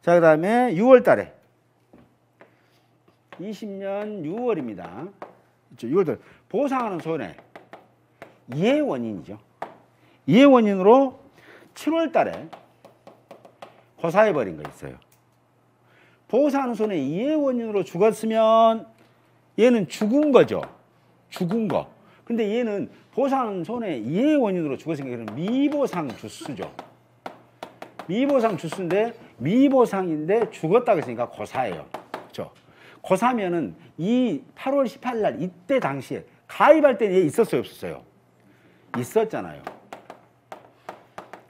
자, 그 다음에 6월 달에 20년 6월입니다. 6월 달 보상하는 손해 이해 원인이죠. 이해 원인으로 7월 달에 고사해버린 거 있어요. 보상하는 손해 이해 원인으로 죽었으면 얘는 죽은 거죠. 죽은 거. 근데 얘는 보상하는 손해 이해 원인으로 죽었으니까 얘는 미보상 주수죠. 미보상 주수인데 미보상인데 죽었다고 했으니까 고사예요. 그렇죠? 고사면은 이 8월 18일 날 이때 당시에 가입할 때는 얘 있었어요, 없었어요? 있었잖아요.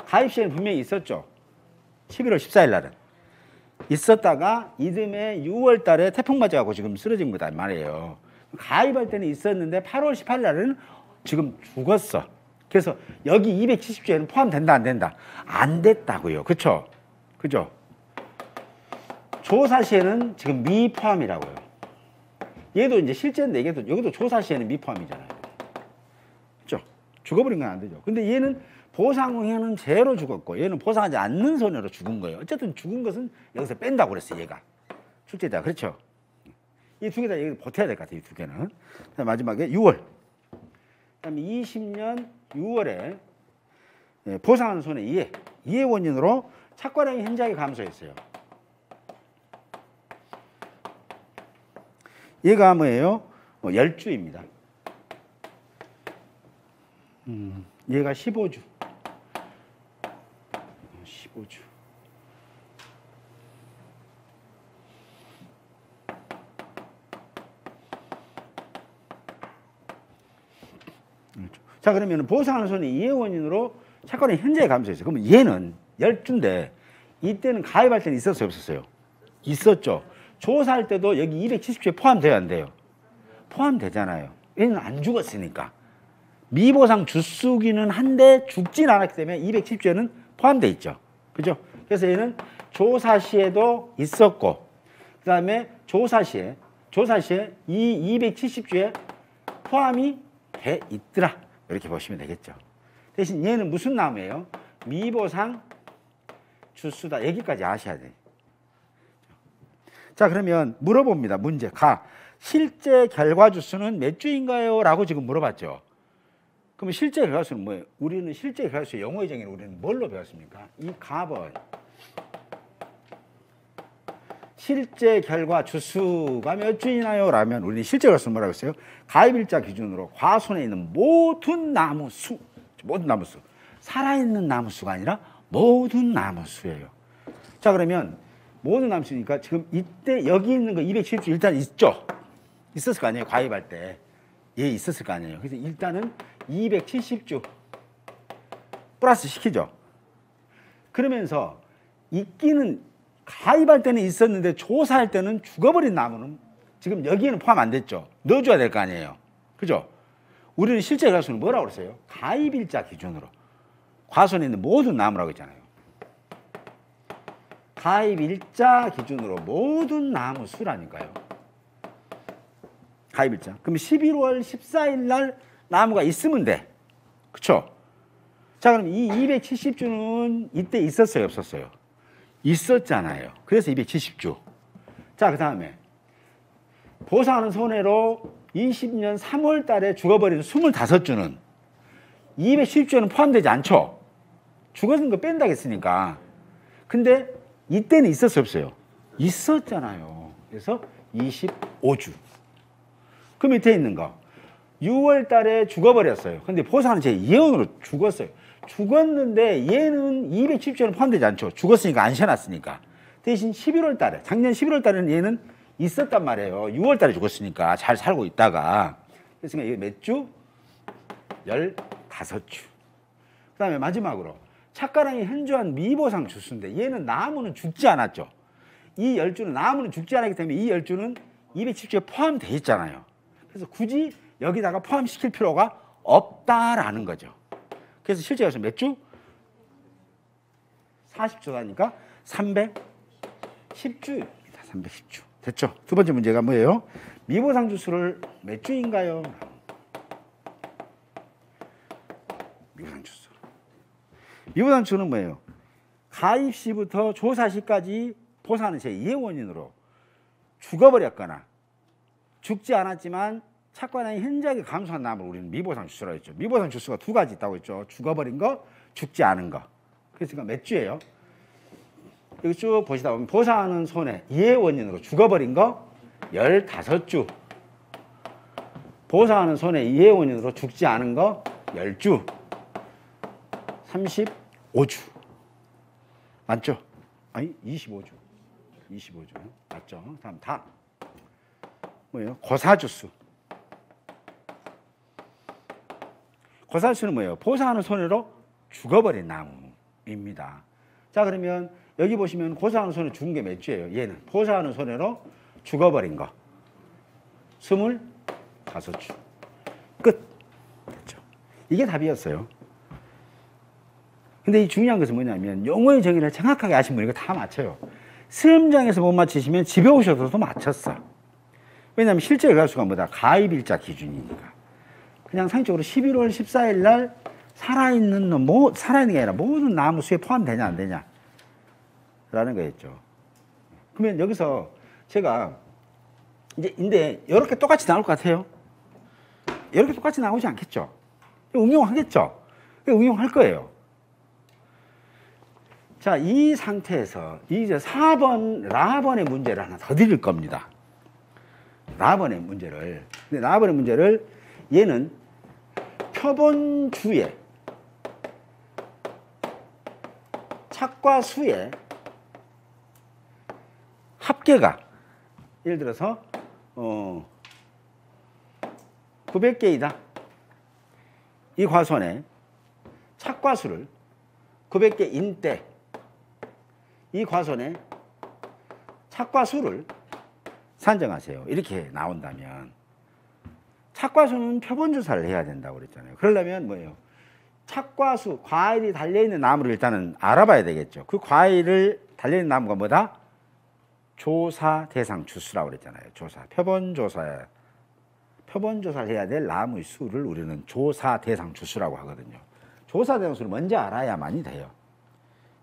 가입 시에는 분명히 있었죠. 11월 14일 날은. 있었다가 이듬해 6월 달에 태풍 맞아갖고 지금 쓰러진 거다 말이에요. 가입할 때는 있었는데 8월 18일 날은 지금 죽었어. 그래서 여기 270조에는 포함된다, 안 된다? 안 됐다고요. 그쵸? 그죠? 조사 시에는 지금 미포함이라고요. 얘도 이제 실제인데 여기도 조사 시에는 미포함이잖아요. 그죠? 죽어버린 건 안 되죠. 근데 얘는 보상 후에는 제로 죽었고 얘는 보상하지 않는 손해로 죽은 거예요. 어쨌든 죽은 것은 여기서 뺀다고 그랬어요. 얘가. 출제자. 그렇죠? 이 두 개 다 여기 버텨야 될 것 같아요. 이 두 개는. 마지막에 6월. 그다음에 20년 6월에 보상하는 손해 이해 원인으로 착과량이 현저하게 감소했어요. 얘가 뭐예요? 10주입니다. 얘가 15주. 15주. 자, 그러면 보상하는 손해 이해 원인으로 착과량이 현저하게 감소했어요. 그러면 얘는 10주인데 이때는 가입할 때는 있었어요, 없었어요? 있었죠. 조사할 때도 여기 270조에 포함돼야 안 돼요? 포함되잖아요. 얘는 안 죽었으니까. 미보상 주수기는 한데 죽진 않았기 때문에 270조에는 포함돼 있죠. 그죠? 그래서 얘는 조사 시에도 있었고, 그 다음에 조사 시에 이 270조에 포함이 돼 있더라. 이렇게 보시면 되겠죠. 대신 얘는 무슨 나무예요? 미보상 주수다. 여기까지 아셔야 돼요. 자, 그러면 물어봅니다. 문제 가. 실제 결과 주수는 몇 주인가요? 라고 지금 물어봤죠. 그러면 실제 결과수는 뭐예요? 우리는 실제 결과수 영어의 정의는 우리는 뭘로 배웠습니까? 이 값은 실제 결과 주수가 몇 주이나요? 라면 우리는 실제 결과수는 뭐라고 했어요? 가입일자 기준으로 과손에 있는 모든 나무수, 살아있는 나무수가 아니라 모든 나무수예요. 자, 그러면 모든 나무수니까 지금 이때 여기 있는 거 270주 일단 있죠? 있었을 거 아니에요? 가입할 때. 예, 있었을 거 아니에요? 그래서 일단은 270주 플러스 시키죠. 그러면서 있기는 가입할 때는 있었는데 조사할 때는 죽어버린 나무는 지금 여기에는 포함 안 됐죠. 넣어줘야 될 거 아니에요. 그죠? 우리는 실제 가수는 뭐라고 그랬어요? 가입일자 기준으로 과손에 있는 모든 나무라고 했잖아요. 가입일자 기준으로 모든 나무 수라니까요. 가입일자. 그럼 11월 14일 날 나무가 있으면 돼. 그쵸? 자, 그럼 이 270주는 이때 있었어요, 없었어요? 있었잖아요. 그래서 270주. 자, 그 다음에 보상하는 손해로 20년 3월 달에 죽어버린 25주는 210주에는 포함되지 않죠? 죽었는 거 뺀다고 했으니까. 근데 이때는 있었어요, 없어요? 있었잖아요. 그래서 25주. 그 밑에 있는 거 6월 달에 죽어버렸어요. 근데 보상은 제 예언으로 죽었어요. 죽었는데 얘는 210주에는 포함되지 않죠. 죽었으니까 안 쉬어놨으니까. 대신 11월 달에, 작년 11월 달에는 얘는 있었단 말이에요. 6월 달에 죽었으니까 잘 살고 있다가. 그래서 이게 몇 주? 15주. 그 다음에 마지막으로 착가랑이 현저한 미보상 주수인데 얘는 나무는 죽지 않았죠. 이 10주는 나무는 죽지 않았기 때문에 이 10주는 210주에 포함되어 있잖아요. 그래서 굳이 여기다가 포함시킬 필요가 없다라는 거죠. 그래서 실제 여기서 몇 주? 40주라니까 310주입니다. 310주. 됐죠? 두 번째 문제가 뭐예요? 미보상 주수를 몇 주인가요? 미보상 주수. 미보상 주수는 뭐예요? 가입 시부터 조사 시까지 보사는 제2의 원인으로 죽어버렸거나 죽지 않았지만 착과량이 현저하게 감소한 나무를 우리는 미보상 주수라고 했죠. 미보상 주수가 두 가지 있다고 했죠. 죽어버린 거, 죽지 않은 거. 그래서 몇 주예요? 여기 쭉 보시다 보면 보사하는 손해 2의 원인으로 죽어버린 거 15주. 보사하는 손해 2의 원인으로 죽지 않은 거 10주. 35주. 맞죠? 아니 25주. 25주. 맞죠? 다음 다. 뭐예요? 고사주수. 고사주수는 뭐예요? 보사하는 손해로 죽어버린 나무입니다. 자, 그러면 여기 보시면 고사하는 손해 죽은 게 몇 주예요? 얘는 보사하는 손해로 죽어버린 거 25주. 끝. 됐죠? 이게 답이었어요. 근데 이 중요한 것은 뭐냐면 용어의 정의를 정확하게 아신 분이 이거 다 맞춰요. 시험장에서 못 맞히시면 집에 오셔서도 맞췄어. 왜냐하면 실제 결과수가 뭐다? 가입일자 기준이니까. 그냥 상식적으로 11월 14일 날 살아있는 놈, 살아있는 게 아니라 모든 나무 수에 포함되냐 안 되냐 라는 거였죠. 그러면 여기서 제가 이제 근데 이렇게 똑같이 나올 것 같아요. 이렇게 똑같이 나오지 않겠죠. 응용하겠죠. 응용할 거예요. 자, 이 상태에서 이제 4번 라번의 문제를 하나 더 드릴 겁니다. 라번의 문제를. 근데 라번의 문제를 얘는 표본주의 착과 수의 합계가 예를 들어서 900개이다. 이 과선의 착과 수를 900개인 때 이 과선의 착과 수를 산정하세요. 이렇게 나온다면 착과 수는 표본 조사를 해야 된다고 그랬잖아요. 그러려면 뭐예요? 착과 수, 과일이 달려있는 나무를 일단은 알아봐야 되겠죠. 그 과일을 달려있는 나무가 뭐다? 조사 대상 주수라고 그랬잖아요. 조사, 표본 조사를 해야 될 나무의 수를 우리는 조사 대상 주수라고 하거든요. 조사 대상 수를 먼저 알아야만이 돼요.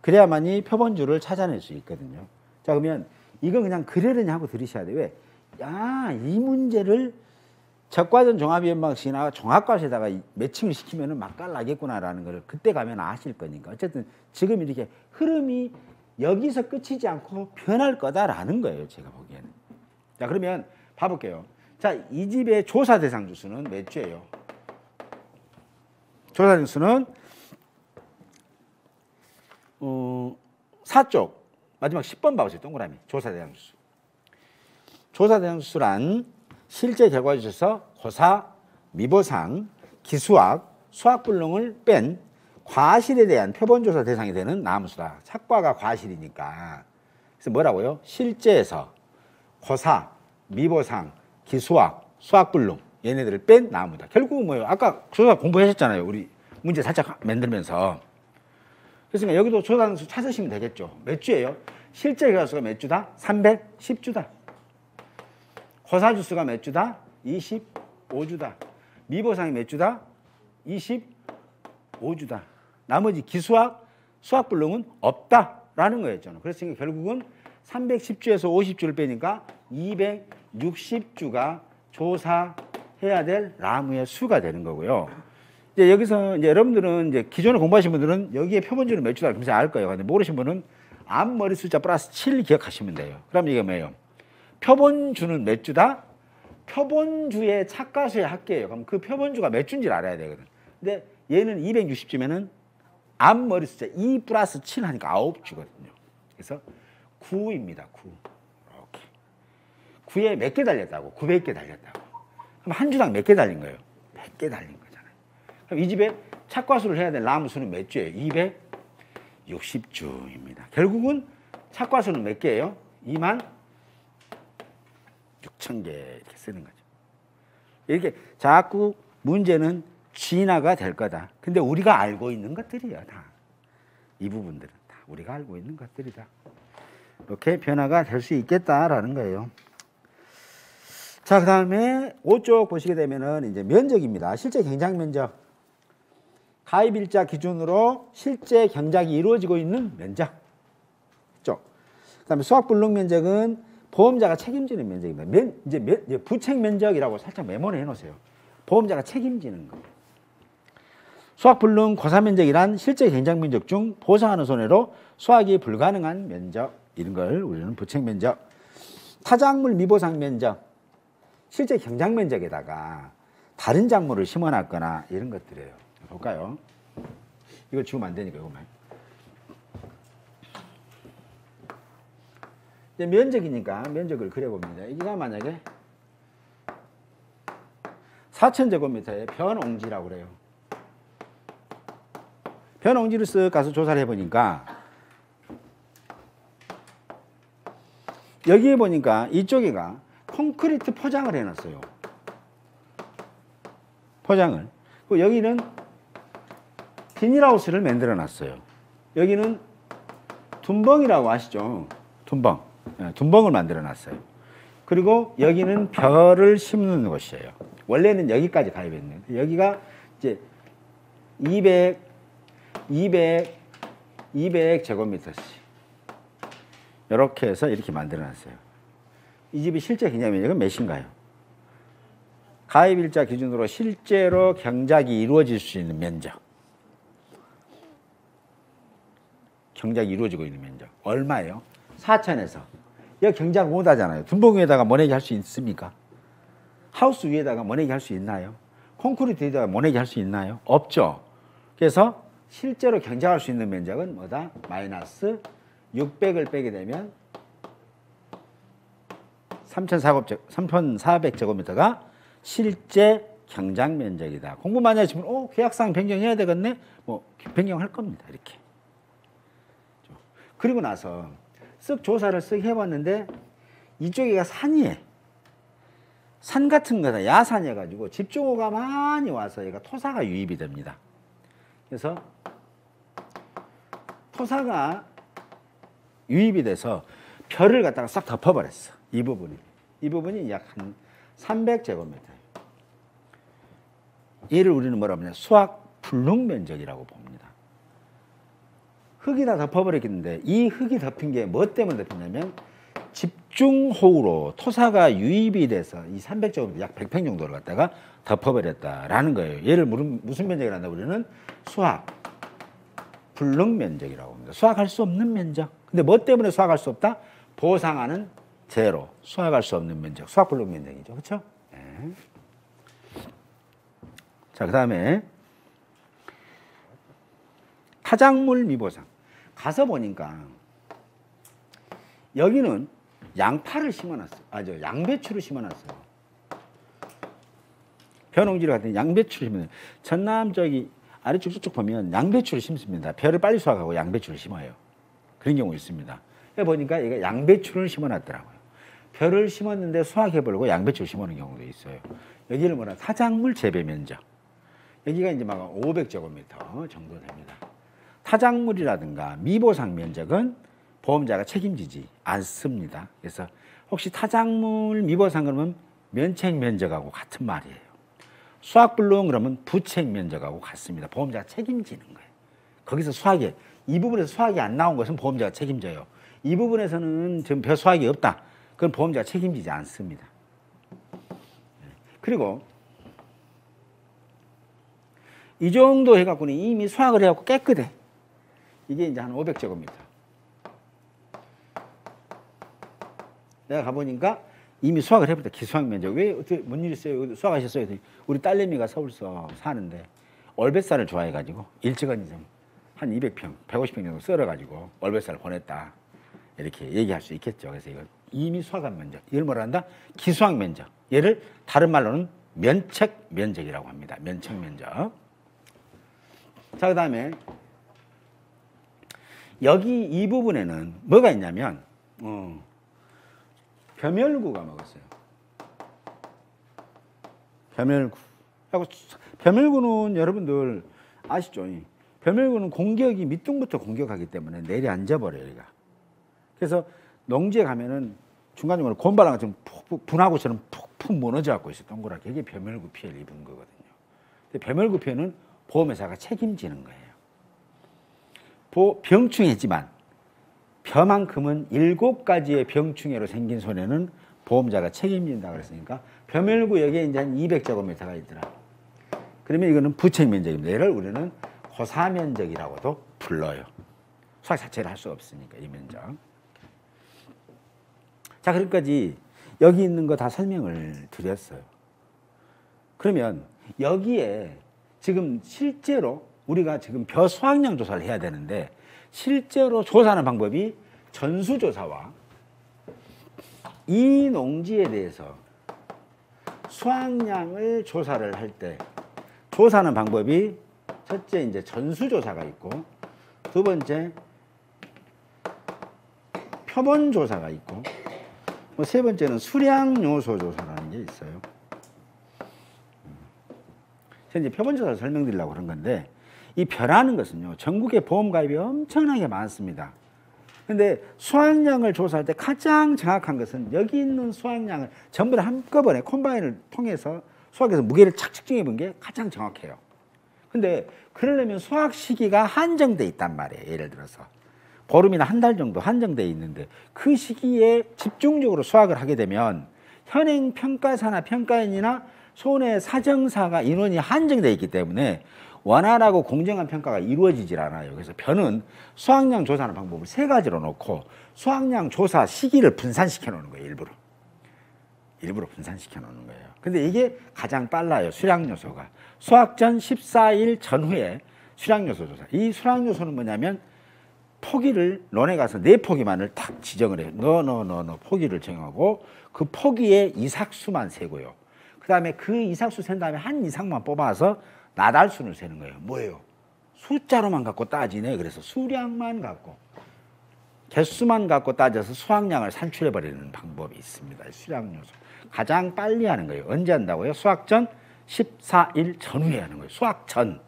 그래야만이 표본주를 찾아낼 수 있거든요. 자, 그러면 이거 그냥 그러려니 하고 들으셔야 돼요. 왜? 야, 이 문제를 적과전 종합이연방식이나 종합과에다가 매칭을 시키면 맛깔나겠구나라는 걸 그때 가면 아실 거니까. 어쨌든 지금 이렇게 흐름이 여기서 끝이지 않고 변할 거다라는 거예요. 제가 보기에는. 자, 그러면 봐볼게요. 자, 이 집의 조사 대상 주수는 몇 주예요? 조사 대상 주수는 4쪽 마지막 10번 봐보세요. 동그라미. 조사 대상 주수. 조사 대상 주수란 실제 결과 주셔서 고사, 미보상, 기수학, 수학불능을 뺀 과실에 대한 표본조사 대상이 되는 나무수다. 착과가 과실이니까. 그래서 뭐라고요? 실제에서 고사, 미보상, 기수학, 수학불능 얘네들을 뺀 나무다. 결국은 뭐예요? 아까 조사 공부하셨잖아요. 우리 문제 살짝 만들면서. 그래서 여기도 조사수 찾으시면 되겠죠. 몇 주예요? 실제 결과수가 몇 주다? 310주다. 고사주수가 몇 주다? 25주다. 미보상이 몇 주다? 25주다. 나머지 기수학, 수학불능은 없다라는 거였잖아. 그래서 결국은 310주에서 50주를 빼니까 260주가 조사해야 될 나무의 수가 되는 거고요. 이제 여기서 이제 여러분들은 이제 기존에 공부하신 분들은 여기에 표본주는 몇 주다 그러면서 알 거예요. 근데 모르신 분은 앞머리 숫자 플러스 7 기억하시면 돼요. 그럼 이게 뭐예요? 표본주는 몇 주다? 표본주의 착과수의 합계예요. 그럼 그 표본주가 몇 주인지를 알아야 되거든. 근데 얘는 260주면은 앞머리 숫자 2 플러스 7 하니까 9주거든요. 그래서 9입니다. 9. 이렇게. 9에 몇 개 달렸다고? 900개 달렸다고. 그럼 한 주당 몇 개 달린 거예요? 100개 달린 거잖아요. 그럼 이 집에 착과수를 해야 될 나무 수는 몇 주예요? 260주입니다. 결국은 착과수는 몇 개예요? 26,000개 이렇게 쓰는 거죠. 이렇게 자꾸 문제는 진화가 될 거다. 근데 우리가 알고 있는 것들이야, 다. 이 부분들은 다 우리가 알고 있는 것들이다. 이렇게 변화가 될 수 있겠다라는 거예요. 자, 그 다음에 5쪽 보시게 되면은 이제 면적입니다. 실제 경작 면적. 가입일자 기준으로 실제 경작이 이루어지고 있는 면적. 그다음에 수확불능 면적은 보험자가 책임지는 면적입니다. 이제 부책 면적이라고 살짝 메모를 해놓으세요. 보험자가 책임지는 거. 수확불능 고사 면적이란 실제 경작 면적 중 보상하는 손해로 수확이 불가능한 면적, 이런 걸 우리는 부책 면적. 타작물 미보상 면적, 실제 경작 면적에다가 다른 작물을 심어놨거나 이런 것들이에요. 볼까요? 이걸 지우면 안 되니까 이거만. 이제 면적이니까 면적을 그려봅니다. 이게 만약에 4,000제곱미터의 변옹지라고 그래요. 변옹지를 쓱 가서 조사를 해보니까 여기에 보니까 이쪽에가 콘크리트 포장을 해놨어요. 포장을. 그리고 여기는 비닐하우스를 만들어놨어요. 여기는 둔벙이라고 아시죠? 둔벙. 둔벙을 만들어놨어요. 그리고 여기는 벼를 심는 곳이에요. 원래는 여기까지 가입했는데 여기가 이제 200제곱미터씩 이렇게 해서 이렇게 만들어놨어요. 이 집이 실제 경작면적은 몇인가요? 가입일자 기준으로 실제로 경작이 이루어질 수 있는 면적. 경작이 이루어지고 있는 면적. 얼마예요? 4,000에서. 여기 경작 못하잖아요. 둔벙 위에다가 모내기 할 수 있습니까? 하우스 위에다가 모내기 할 수 있나요? 콘크리트 위에다가 모내기 할 수 있나요? 없죠. 그래서 실제로 경작할 수 있는 면적은 뭐다? 마이너스 600을 빼게 되면 3,400제곱미터가 실제 경작 면적이다. 공부 많이 하시면 계약상 변경해야 되겠네? 뭐 변경할 겁니다. 이렇게. 그리고 나서 쓱 조사를 쓱 해봤는데 이쪽에가 산이에요. 산 같은 거다 야산이어가지고 집중호가 많이 와서 얘가 토사가 유입이 됩니다. 그래서 토사가 유입이 돼서 벼를 갖다가 싹 덮어버렸어. 이 부분이 약 한 300제곱미터예요. 얘를 우리는 뭐라고 하냐? 수확불능 면적이라고 봅니다. 흙이 다 덮어버렸겠는데 이 흙이 덮인 게 뭐 때문에 덮였냐면 집중호우로 토사가 유입이 돼서 이 300제곱미터 약 100평 정도를 갖다가 덮어버렸다라는 거예요. 얘를 무슨 면적이라 한다? 우리는 수확불능 면적이라고 합니다. 수확할 수 없는 면적. 근데 뭐 때문에 수확할 수 없다? 보상하는 제로. 수확할 수 없는 면적. 수확불능 면적이죠. 그렇죠? 네. 자, 그 다음에 타작물 미보상. 가서 보니까 여기는 양파를 심어놨어요. 양배추를 심어놨어요. 변홍지를 같은 양배추를 심어요. 전남 아래쪽 쭉쭉 보면 양배추를 심습니다. 벼를 빨리 수확하고 양배추를 심어요. 그런 경우 있습니다. 보니까 얘가 양배추를 심어놨더라고요. 벼를 심었는데 수확해버리고 양배추를 심어놓은 경우도 있어요. 여기를 뭐라 타작물 재배 면적. 여기가 이제 막 500제곱미터 정도 됩니다. 타작물이라든가 미보상 면적은 보험자가 책임지지 않습니다. 그래서 혹시 타작물 미보상 그러면 면책 면적하고 같은 말이에요. 수확불능 그러면 부책 면적하고 같습니다. 보험자가 책임지는 거예요. 거기서 이 부분에서 수확이 안 나온 것은 보험자가 책임져요. 이 부분에서는 지금 벼 수확이 없다. 그건 보험자가 책임지지 않습니다. 그리고 이 정도 해갖고는 이미 수확을 해갖고 깨끗해. 이게 이제 한 500제곱미터. 내가 가보니까 이미 수확을 해버렸다. 기수확 면적. 왜, 어떻게, 뭔 일 있어요? 수확하셨어요? 우리 딸내미가 서울서 사는데, 얼뱃살을 좋아해가지고, 일찍은 한 200평, 150평 정도 썰어가지고, 얼뱃살을 보냈다. 이렇게 얘기할 수 있겠죠. 그래서 이건 이미 수확한 면적. 이걸 뭐라 한다? 기수확 면적. 얘를 다른 말로는 면책 면적이라고 합니다. 면책 면적. 자, 그 다음에, 여기 이 부분에는 뭐가 있냐면, 벼멸구가 먹었어요. 벼멸구는 여러분들 아시죠? 벼멸구는 공격이 밑둥부터 공격하기 때문에 내려앉아버려요, 얘가. 그래서 농지에 가면은 중간중간에 곰발랑 같은 분화구처럼 푹푹 무너져 갖고 있어요, 동그랗게. 이게 벼멸구 피해를 입은 거거든요. 근데 벼멸구 피해는 보험회사가 책임지는 거예요. 병충해지만 벼만큼은 7가지의 병충해로 생긴 손해는 보험자가 책임진다 그랬으니까 벼멸구 여기에 이제 한 200제곱미터가 있더라. 그러면 이거는 부책 면적입니다. 얘를 우리는 고사 면적이라고도 불러요. 수학 자체를 할 수 없으니까 이 면적. 자, 그러니까지 여기 있는 거 다 설명을 드렸어요. 그러면 여기에 지금 실제로 우리가 지금 벼 수확량 조사를 해야 되는데 실제로 조사하는 방법이 전수조사와 이 농지에 대해서 수확량을 조사를 할 때 조사하는 방법이 첫째 이제 전수조사가 있고 두 번째 표본조사가 있고 뭐 세 번째는 수량요소조사라는 게 있어요. 현재 표본조사를 설명드리려고 그런 건데 이 벼라는 것은요 전국에 보험가입이 엄청나게 많습니다. 근데 수확량을 조사할 때 가장 정확한 것은 여기 있는 수확량을 전부 다 한꺼번에 콤바인을 통해서 수확해서 무게를 착 측정해 본 게 가장 정확해요. 근데 그러려면 수확 시기가 한정돼 있단 말이에요. 예를 들어서 보름이나 한 달 정도 한정돼 있는데 그 시기에 집중적으로 수확을 하게 되면 현행 평가사나 평가인이나 손해 사정사가 인원이 한정돼 있기 때문에 원활하고 공정한 평가가 이루어지질 않아요. 그래서 벼는 수확량 조사하는 방법을 세 가지로 놓고 수확량 조사 시기를 분산시켜 놓는 거예요. 일부러 분산시켜 놓는 거예요. 근데 이게 가장 빨라요. 수량요소가. 수확 전 14일 전후에 수량요소 조사. 이 수량요소는 뭐냐면 포기를 논에 가서 4포기만을 딱 지정을 해요. 너 포기를 정하고 그 포기의 이삭수만 세고요. 그 다음에 그 이삭수 센 다음에 한 이삭만 뽑아서 나달수를 세는 거예요. 뭐예요? 숫자로만 갖고 따지네. 그래서 수량만 갖고 개수만 갖고 따져서 수확량을 산출해버리는 방법이 있습니다. 수량요소. 가장 빨리 하는 거예요. 언제 한다고요? 수확 전 14일 전후에 하는 거예요. 수확 전.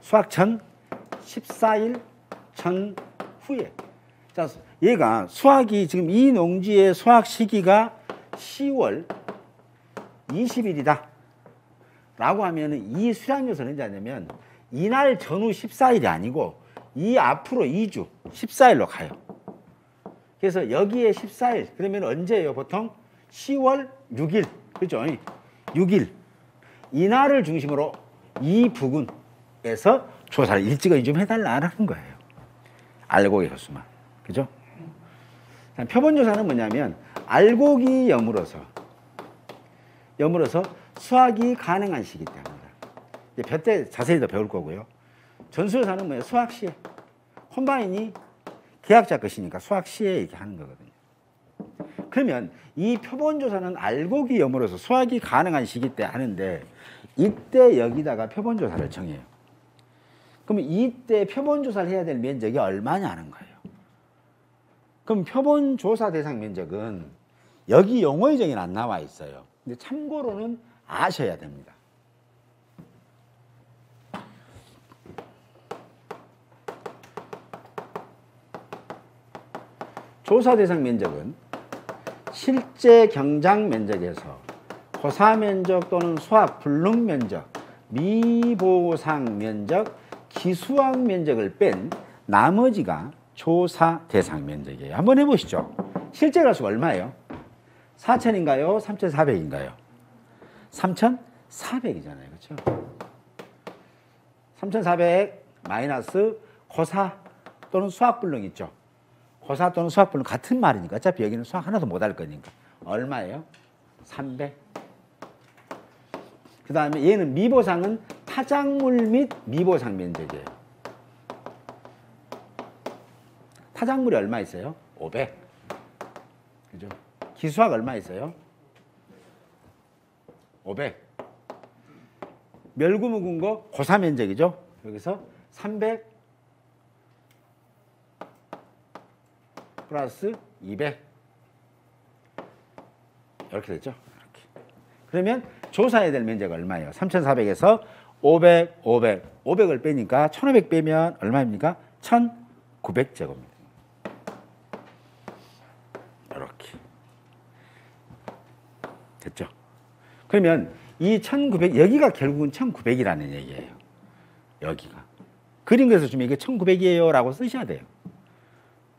수확 전 14일 전후에. 자, 얘가 수확이 지금 이 농지의 수확 시기가 10월 20일이다 라고 하면 이 수량요소는 언제 하냐면 이날 전후 14일이 아니고 이 앞으로 2주 14일로 가요. 그래서 여기에 14일 그러면 언제예요? 보통 10월 6일 그죠? 6일 이날을 중심으로 이 부근에서 조사를 일찍이 좀 해달라는 거예요. 알곡의 횟수만. 그죠? 표본조사는 뭐냐면 알곡이 여물어서 수확이 가능한 시기 때입니다. 벼 때 자세히 더 배울 거고요. 전수조사는 뭐예요? 수확 시에. 콤바인이 계약자 것이니까 수확 시에 이렇게 하는 거거든요. 그러면 이 표본조사는 알곡이 여물어서 수확이 가능한 시기 때 하는데 이때 여기다가 표본조사를 정해요. 그러면 이때 표본조사를 해야 될 면적이 얼마냐는 거예요. 그럼 표본조사 대상 면적은 여기 용어의정에는 안 나와 있어요. 근데 참고로는 아셔야 됩니다. 조사 대상 면적은 실제 경작 면적에서 고사 면적 또는 수확 불능 면적, 미보상 면적, 기수확 면적을 뺀 나머지가 조사 대상 면적이에요. 한번 해보시죠. 실제 가수가 얼마예요? 4,000인가요? 3,400인가요? 3,400이잖아요. 그렇죠? 3,400 마이너스 고사 또는 수확 불능 있죠? 고사 또는 수확 불능 같은 말이니까 어차피 여기는 수확 하나도 못 할 거니까 얼마예요? 300. 그 다음에 얘는 미보상은 타작물 및 미보상 면적이에요. 타작물이 얼마 있어요? 500. 그죠? 기수학 얼마 있어요? 500. 멸구 묵은 거 고사 면적이죠? 여기서 300 플러스 200. 이렇게 됐죠? 이렇게. 그러면 조사해야 될 면적이 얼마예요? 3,400에서 500, 500. 500을 빼니까 1,500 빼면 얼마입니까? 1,900제곱미터. 이렇게. 됐죠? 그러면 이 1900, 여기가 결국은 1900이라는 얘기예요. 여기가. 그린 거에서 주면 이게 1900이에요 라고 쓰셔야 돼요.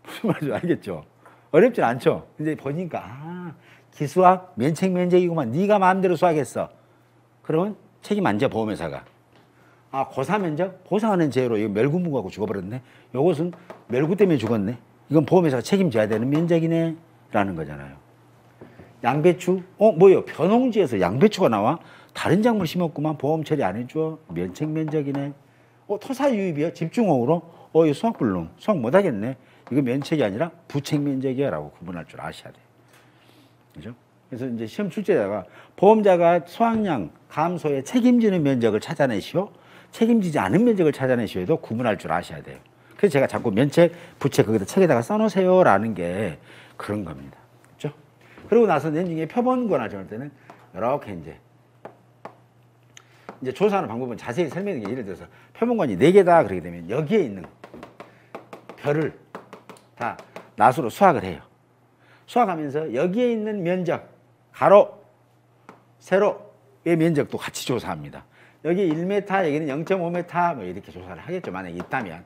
무슨 말인지 알겠죠? 어렵진 않죠? 근데 보니까, 아, 기수학, 면책, 면적이구만. 네가 마음대로 수학했어. 그러면 책임 안 져, 보험회사가. 아, 고사 면적? 보상하는 죄로 이거 멸구 무고하고 죽어버렸네. 요것은 멸구 때문에 죽었네. 이건 보험회사가 책임져야 되는 면적이네. 라는 거잖아요. 양배추? 뭐요? 벼농지에서 양배추가 나와? 다른 작물 심었구만. 보험 처리 안 해줘. 면책 면적이네. 토사 유입이요? 집중호우로? 이거 수학 불능. 수학 못하겠네. 이거 면책이 아니라 부책 면적이야. 라고 구분할 줄 아셔야 돼요. 그죠? 그래서 이제 시험 출제자가 보험자가 수확량 감소에 책임지는 면적을 찾아내시오. 책임지지 않은 면적을 찾아내시오도 구분할 줄 아셔야 돼요. 그래서 제가 자꾸 면책, 부책 거기다 책에다가 써놓으세요. 라는 게 그런 겁니다. 그죠? 그러고 나서 내중에 표본권을 정할 때는 이렇게 이제 조사하는 방법은 자세히 설명드린 게 예를 들어서 표본권이 4개다 그러게 되면 여기에 있는 별을 다 낫으로 수학을 해요. 수학하면서 여기에 있는 면적, 가로, 세로의 면적도 같이 조사합니다. 여기 1m, 여기는 0.5m 뭐 이렇게 조사를 하겠죠. 만약에 있다면.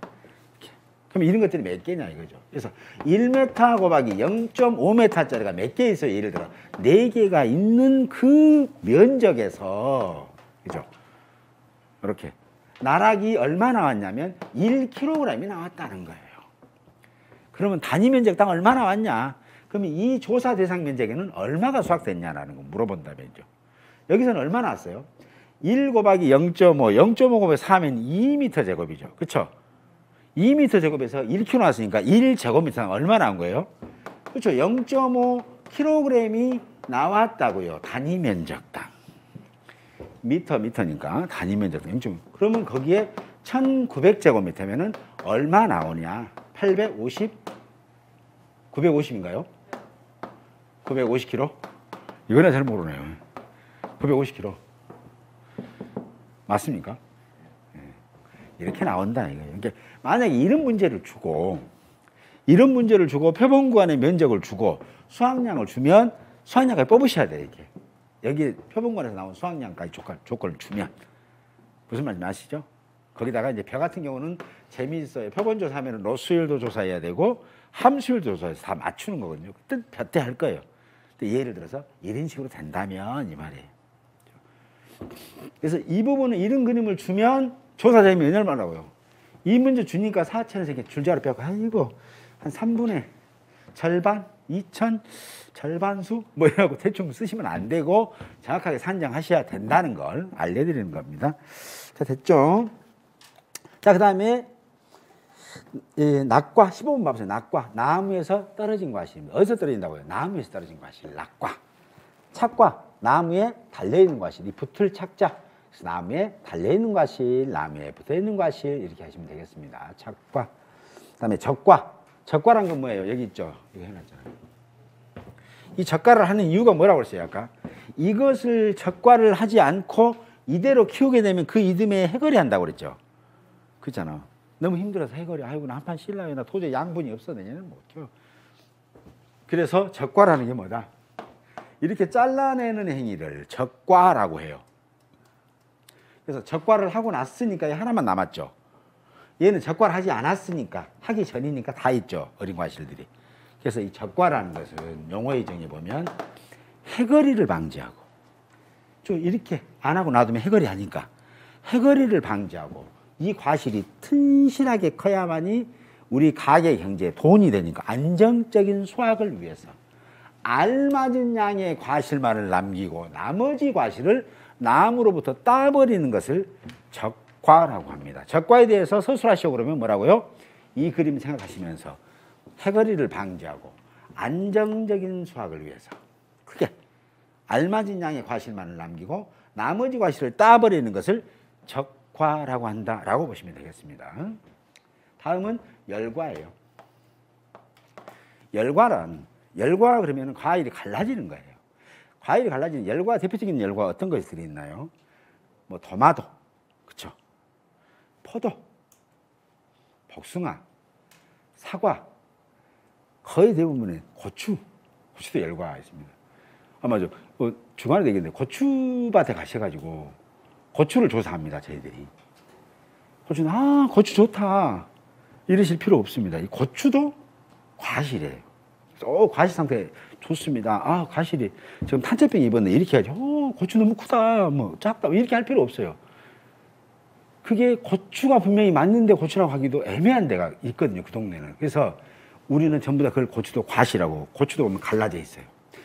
이렇게. 그럼 이런 것들이 몇 개냐 이거죠. 그래서 1m 곱하기 0.5m짜리가 몇 개 있어요. 예를 들어 4개가 있는 그 면적에서 그죠? 이렇게 나락이 얼마 나왔냐면 1kg이 나왔다는 거예요. 그러면 단위 면적당 얼마 나왔냐? 그러면 이 조사 대상 면적에는 얼마가 수확됐냐라는 거 물어본다면죠. 여기서는 얼마 나왔어요? 1 곱하기 0.5, 0.5 곱해서 4면 2m 제곱이죠. 그렇죠? 2m 제곱에서 1kg 나왔으니까 1제곱미터당 얼마 나온 거예요? 그렇죠? 0.5kg이 나왔다고요. 단위 면적당. 미터니까 단위 면적당 0.5. 그러면 거기에 1900제곱미터면은 얼마 나오냐? 850? 950인가요? 950kg? 이거나 잘 모르네요. 950kg. 맞습니까? 이렇게 나온다 이거예요. 그러니까 만약에 이런 문제를 주고 표본 구간의 면적을 주고 수확량을 주면 수확량까지 뽑으셔야 돼요. 이렇게. 여기 표본관에서 나온 수확량까지 조건을 주면 무슨 말인지 아시죠? 거기다가 이제 벼 같은 경우는 재미있어요. 표본 조사하면 로스율도 조사해야 되고 함수율도 조사해서 다 맞추는 거거든요. 그때 벼 때 할 거예요. 근데 예를 들어서 이런 식으로 된다면 이 말이에요. 그래서 이 부분은 이런 그림을 주면 조사자님이 얼마라고요? 이 문제 주니까 4천에서 이렇게 줄자로 빼고 아이고 한 3분의 절반, 2천, 절반수 뭐 이라고 대충 쓰시면 안 되고 정확하게 산정하셔야 된다는 걸 알려드리는 겁니다. 자, 됐죠? 자, 그 다음에 낙과 15번 봐보세요. 낙과 나무에서 떨어진 과실입니다. 어디서 떨어진다고요? 나무에서 떨어진 과실. 낙과. 착과 나무에 달려있는 과실. 이 붙을 착자. 그래서 나무에 달려있는 과실, 나무에 붙어있는 과실 이렇게 하시면 되겠습니다. 착과. 그 다음에 적과. 적과란 건 뭐예요? 여기 있죠. 이거 해놨잖아요. 이 적과를 하는 이유가 뭐라고 그랬어요? 아까 이것을 적과를 하지 않고 이대로 키우게 되면 그 이듬해 해거리 한다고 그랬죠. 그렇잖아. 너무 힘들어서 해거리 아이고 나 한판 쉴라요. 나 도저히 양분이 없어. 내년은 못 키워. 그래서 적과라는 게 뭐다? 이렇게 잘라내는 행위를 적과라고 해요. 그래서 적과를 하고 났으니까 하나만 남았죠. 얘는 적과를 하지 않았으니까 하기 전이니까 다 있죠. 어린 과실들이. 그래서 이 적과라는 것은 용어의 정의 보면 해거리를 방지하고 좀 이렇게 안 하고 놔두면 해거리 하니까 해거리를 방지하고 이 과실이 튼실하게 커야만이 우리 가계 경제에 돈이 되니까 안정적인 수확을 위해서 알맞은 양의 과실만을 남기고 나머지 과실을 나무로부터 따버리는 것을 적과라고 합니다. 적과에 대해서 서술하시고 그러면 뭐라고요? 이 그림 생각하시면서 해거리를 방지하고 안정적인 수확을 위해서 크게 알맞은 양의 과실만을 남기고 나머지 과실을 따버리는 것을 적과라고 한다라고 보시면 되겠습니다. 다음은 열과예요. 열과 그러면 과일이 갈라지는 거예요. 과일이 갈라지는 열과 대표적인 열과 어떤 것들이 있나요? 뭐 토마토, 그렇죠? 포도, 복숭아, 사과, 거의 대부분의 고추도 열과가 있습니다. 맞아. 주말에 되겠는데 고추밭에 가셔가지고 고추를 조사합니다. 저희들이. 고추는 고추 좋다 이러실 필요 없습니다. 이 고추도 과실이에요. 과실 상태 좋습니다. 과실이 지금 탄저병 입었네 이렇게 해야지. 고추 너무 크다 뭐 작다 이렇게 할 필요 없어요. 그게 고추가 분명히 맞는데 고추라고 하기도 애매한 데가 있거든요. 그 동네는. 그래서 우리는 전부 다 그걸 고추도 과실하고 고추도 보면 갈라져 있어요.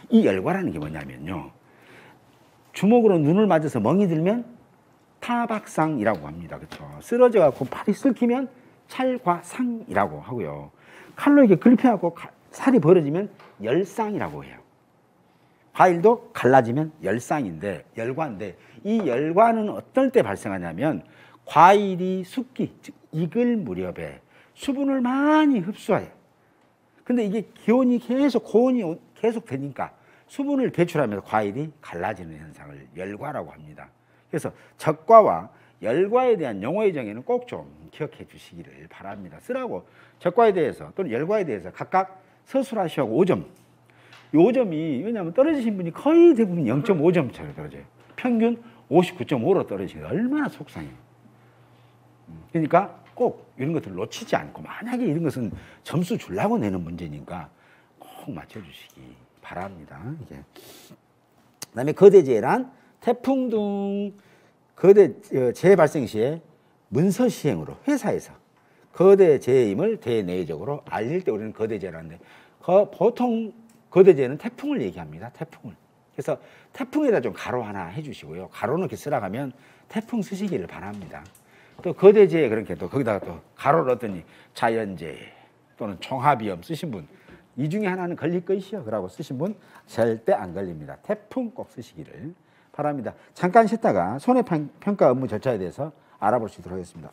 이 열과라는 게 뭐냐면요. 주먹으로 눈을 맞아서 멍이 들면 타박상이라고 합니다. 그렇죠? 쓰러져 갖고 팔이 슬키면 찰과상이라고 하고요. 칼로 이렇게 긁혀갖고 살이 벌어지면 열상이라고 해요. 과일도 갈라지면 열상인데 열과인데 이 열과는 어떨 때 발생하냐면 과일이 숙기, 즉 익을 무렵에 수분을 많이 흡수해요. 근데 이게 기온이 고온이 계속 되니까 수분을 배출하면서 과일이 갈라지는 현상을 열과라고 합니다. 그래서 적과와 열과에 대한 용어의 정의는 꼭 좀 기억해 주시기를 바랍니다. 쓰라고 적과에 대해서 또는 열과에 대해서 각각 서술하시하고 5점. 이 5점이 왜냐하면 떨어지신 분이 거의 대부분 0.5점 차로 떨어져요. 평균 59.5로 떨어지니까 얼마나 속상해요. 그러니까 꼭 이런 것들을 놓치지 않고 만약에 이런 것은 점수 주려고 내는 문제니까 꼭 맞춰주시기 바랍니다. 이게. 그다음에 거대재해란 태풍 등 거대 재해 발생 시에 문서 시행으로 회사에서 거대재해임을 대내적으로 알릴 때 우리는 거대재해라는데 보통 거대재해는 태풍을 얘기합니다. 태풍을. 그래서 태풍에다 좀 가로 하나 해주시고요. 가로는 이렇게 쓰라가면 태풍 쓰시기를 바랍니다. 또 거대재해 그렇게 또 거기다가 또 가로를 넣었더니 자연재해 또는 총합위험 쓰신 분 이 중에 하나는 걸릴 것이요 그러고 쓰신 분 절대 안 걸립니다. 태풍 꼭 쓰시기를 바랍니다. 잠깐 쉬다가 손해평가 업무 절차에 대해서 알아볼 수 있도록 하겠습니다.